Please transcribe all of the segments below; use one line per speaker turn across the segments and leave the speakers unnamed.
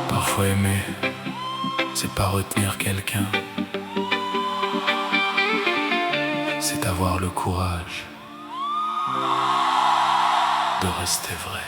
Parfois aimer, c'est pas retenir quelqu'un, c'est avoir le courage de rester vrai.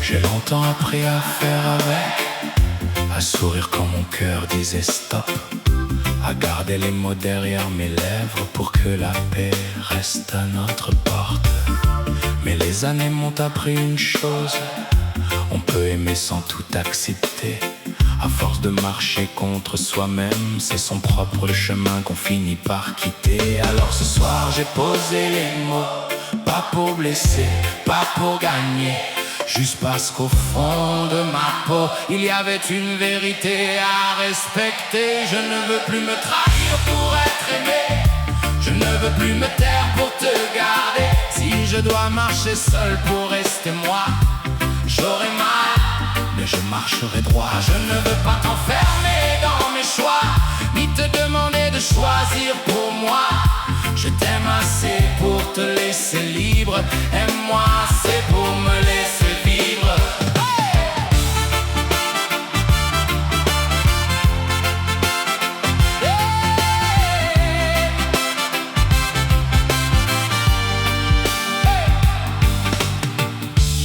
J'ai longtemps appris à faire avec, à sourire quand mon cœur disait stop, à garder les mots derrière mes lèvres pour que la paix reste à notre porte. Mais les années m'ont appris une chose, on peut aimer sans tout accepter. À force de marcher contre soi-même, c'est son propre chemin qu'on finit par quitter. Alors ce soir j'ai posé les mots, pas pour blesser, pas pour gagner, juste parce qu'au fond de ma peau, il y avait une vérité à respecter. Je ne veux plus me trahir pour être aimé, je ne veux plus me taire pour te garder. Si je dois marcher seul pour rester moi, j'aurai mal, mais je marcherai droit. Je ne veux pas t'enfermer dans mes choix, ni te demander de choisir pour moi. Je t'aime assez pour te laisser libre, aime-moi assez pour me laisser vivre.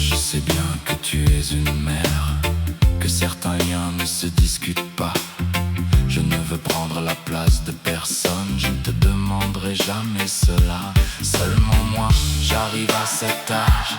Je sais bien que tu es une mère, que certains liens ne se discutent pas. Je ne veux prendre la place de personne, je ne te demanderai jamais cela. Seulement moi, j'arrive à cet âge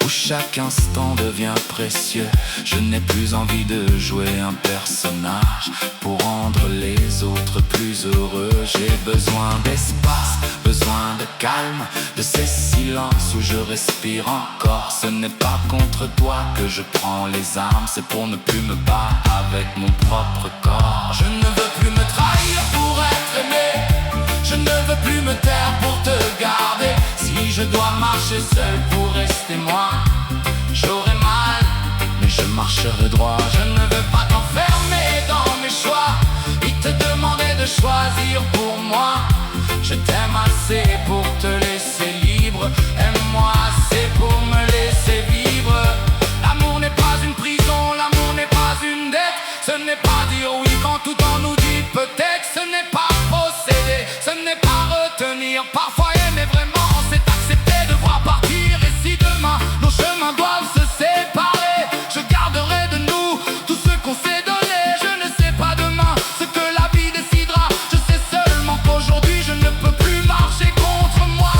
où chaque instant devient précieux. Je n'ai plus envie de jouer un personnage pour rendre les autres plus heureux. J'ai besoin d'espace, besoin de calme, de ces silences où je respire encore. Ce n'est pas contre toi que je prends les armes, c'est pour ne plus me battre avec mon propre corps. Je ne veux plus me trahir pour être aimé, je ne veux plus me taire pour te garder. Si je dois marcher seul pour rester moi, j'aurai mal, mais je marcherai droit. Je ne veux pas t'enfermer dans mes choix, ni te demander de choisir pour moi. Je t'aime assez pour te laisser libre, aime-moi assez pour me laisser vivre. L'amour n'est pas une prison, l'amour n'est pas une dette. Ce n'est pas dire oui quand tout en nous dit peut-être. Ce n'est pas posséder, ce n'est pas retenir. Parfois aimer vraiment, c'est accepter de voir partir. Et si demain nos chemins doivent se séparer, je garderai de nous tout ce qu'on s'est donné. Je ne sais pas demain ce que la vie décidera, je sais seulement qu'aujourd'hui je ne peux plus marcher contre moi.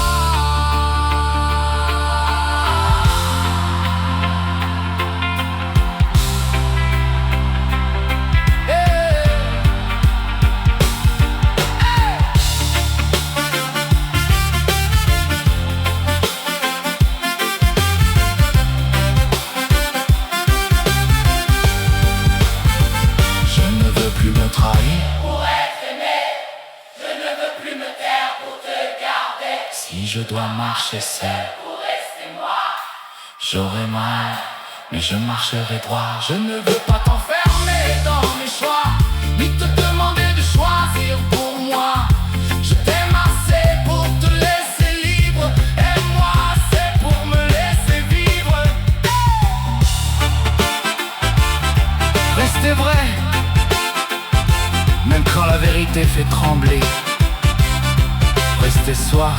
Pour être aimé, je ne veux plus me taire pour te garder.
Si je dois marcher seul
Pour rester moi,
j'aurai mal, mais je marcherai droit.
je ne veux pas t'enfermer dans mes choix, ni te demander de choisir pour moi. Je t'aime assez pour te laisser libre, aime-moi assez pour me laisser vivre.
Restez vrai, même quand la vérité fait trembler. Restez soi,